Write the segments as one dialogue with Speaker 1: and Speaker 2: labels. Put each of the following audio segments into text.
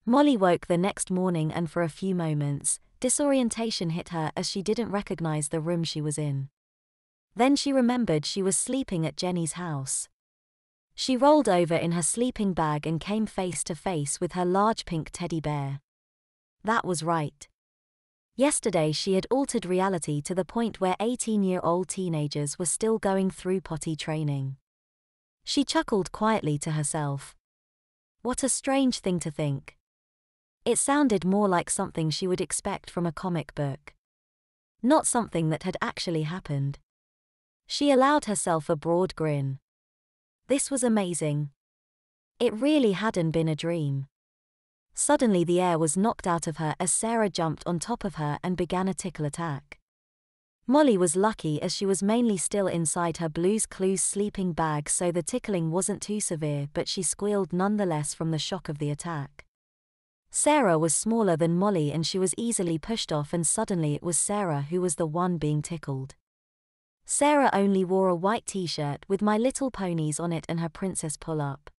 Speaker 1: Molly woke the next morning and for a few moments, disorientation hit her as she didn't recognize the room she was in. Then she remembered she was sleeping at Jenny's house. She rolled over in her sleeping bag and came face to face with her large pink teddy bear. That was right. Yesterday she had altered reality to the point where 18-year-old teenagers were still going through potty training. She chuckled quietly to herself. What a strange thing to think. It sounded more like something she would expect from a comic book. Not something that had actually happened. She allowed herself a broad grin. This was amazing. It really hadn't been a dream. Suddenly the air was knocked out of her as Sarah jumped on top of her and began a tickle attack. Molly was lucky as she was mainly still inside her Blue's Clues sleeping bag, so the tickling wasn't too severe, but she squealed nonetheless from the shock of the attack. Sarah was smaller than Molly and she was easily pushed off, and suddenly it was Sarah who was the one being tickled. Sarah only wore a white t-shirt with My Little Ponies on it and her princess pull-up.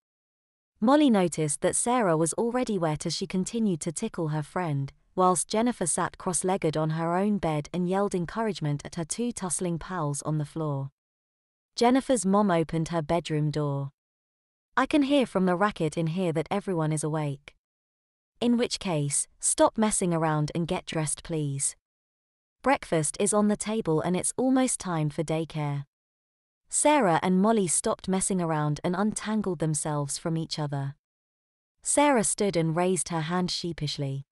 Speaker 1: Molly noticed that Sarah was already wet as she continued to tickle her friend, whilst Jennifer sat cross-legged on her own bed and yelled encouragement at her two tussling pals on the floor. Jennifer's mom opened her bedroom door. "I can hear from the racket in here that everyone is awake. In which case, stop messing around and get dressed please. Breakfast is on the table and it's almost time for daycare." Sarah and Molly stopped messing around and untangled themselves from each other. Sarah stood and raised her hand sheepishly.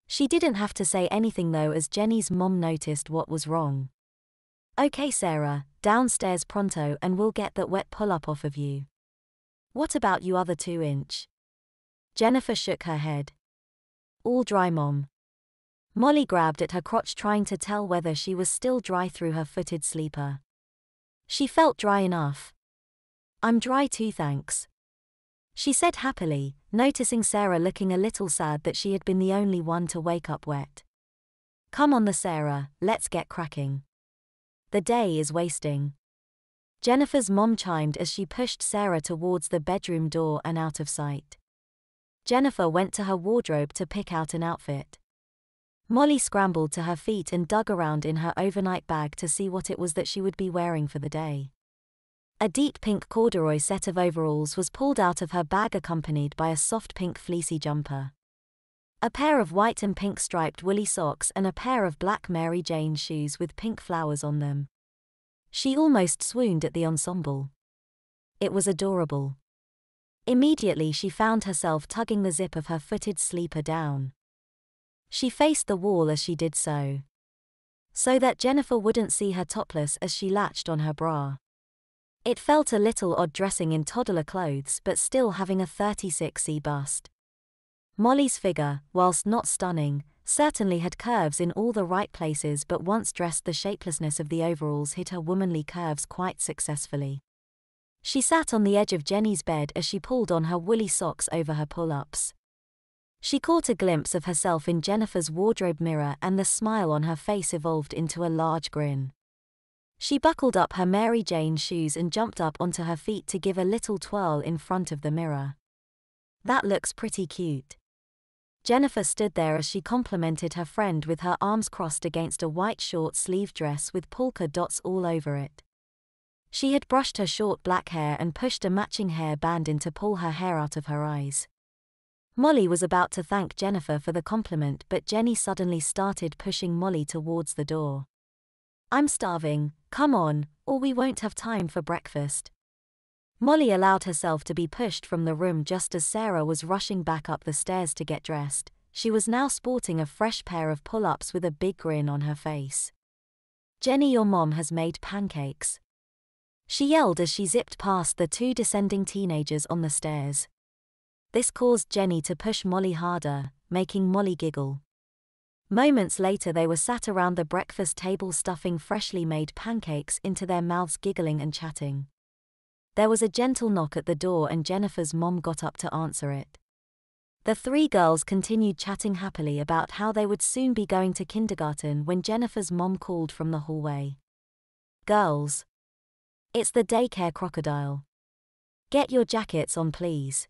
Speaker 1: She didn't have to say anything though, as Jenny's mom noticed what was wrong. "Okay Sarah, downstairs pronto and we'll get that wet pull-up off of you. What about you other 2-inch?" Jennifer shook her head. "All dry mom." Molly grabbed at her crotch trying to tell whether she was still dry through her footed sleeper. She felt dry enough. "I'm dry too thanks," she said happily, noticing Sarah looking a little sad that she had been the only one to wake up wet. "Come on Sarah, let's get cracking. The day is wasting." Jennifer's mom chimed as she pushed Sarah towards the bedroom door and out of sight. Jennifer went to her wardrobe to pick out an outfit. Molly scrambled to her feet and dug around in her overnight bag to see what it was that she would be wearing for the day. A deep pink corduroy set of overalls was pulled out of her bag, accompanied by a soft pink fleecy jumper. A pair of white and pink striped woolly socks and a pair of black Mary Jane shoes with pink flowers on them. She almost swooned at the ensemble. It was adorable. Immediately she found herself tugging the zip of her footed sleeper down. She faced the wall as she did so that Jennifer wouldn't see her topless as she latched on her bra. It felt a little odd dressing in toddler clothes but still having a 36C bust. Molly's figure, whilst not stunning, certainly had curves in all the right places, but once dressed the shapelessness of the overalls hid her womanly curves quite successfully. She sat on the edge of Jenny's bed as she pulled on her woolly socks over her pull-ups. She caught a glimpse of herself in Jennifer's wardrobe mirror and the smile on her face evolved into a large grin. She buckled up her Mary Jane shoes and jumped up onto her feet to give a little twirl in front of the mirror. "That looks pretty cute." Jennifer stood there as she complimented her friend with her arms crossed against a white short-sleeved dress with polka dots all over it. She had brushed her short black hair and pushed a matching hair band in to pull her hair out of her eyes. Molly was about to thank Jennifer for the compliment, but Jenny suddenly started pushing Molly towards the door. "I'm starving, come on, or we won't have time for breakfast." Molly allowed herself to be pushed from the room just as Sarah was rushing back up the stairs to get dressed. She was now sporting a fresh pair of pull-ups with a big grin on her face. "Jenny, your mom has made pancakes," she yelled as she zipped past the two descending teenagers on the stairs. This caused Jenny to push Molly harder, making Molly giggle. Moments later they were sat around the breakfast table stuffing freshly made pancakes into their mouths, giggling and chatting. There was a gentle knock at the door and Jennifer's mom got up to answer it. The three girls continued chatting happily about how they would soon be going to kindergarten when Jennifer's mom called from the hallway. "Girls, it's the daycare crocodile. Get your jackets on please."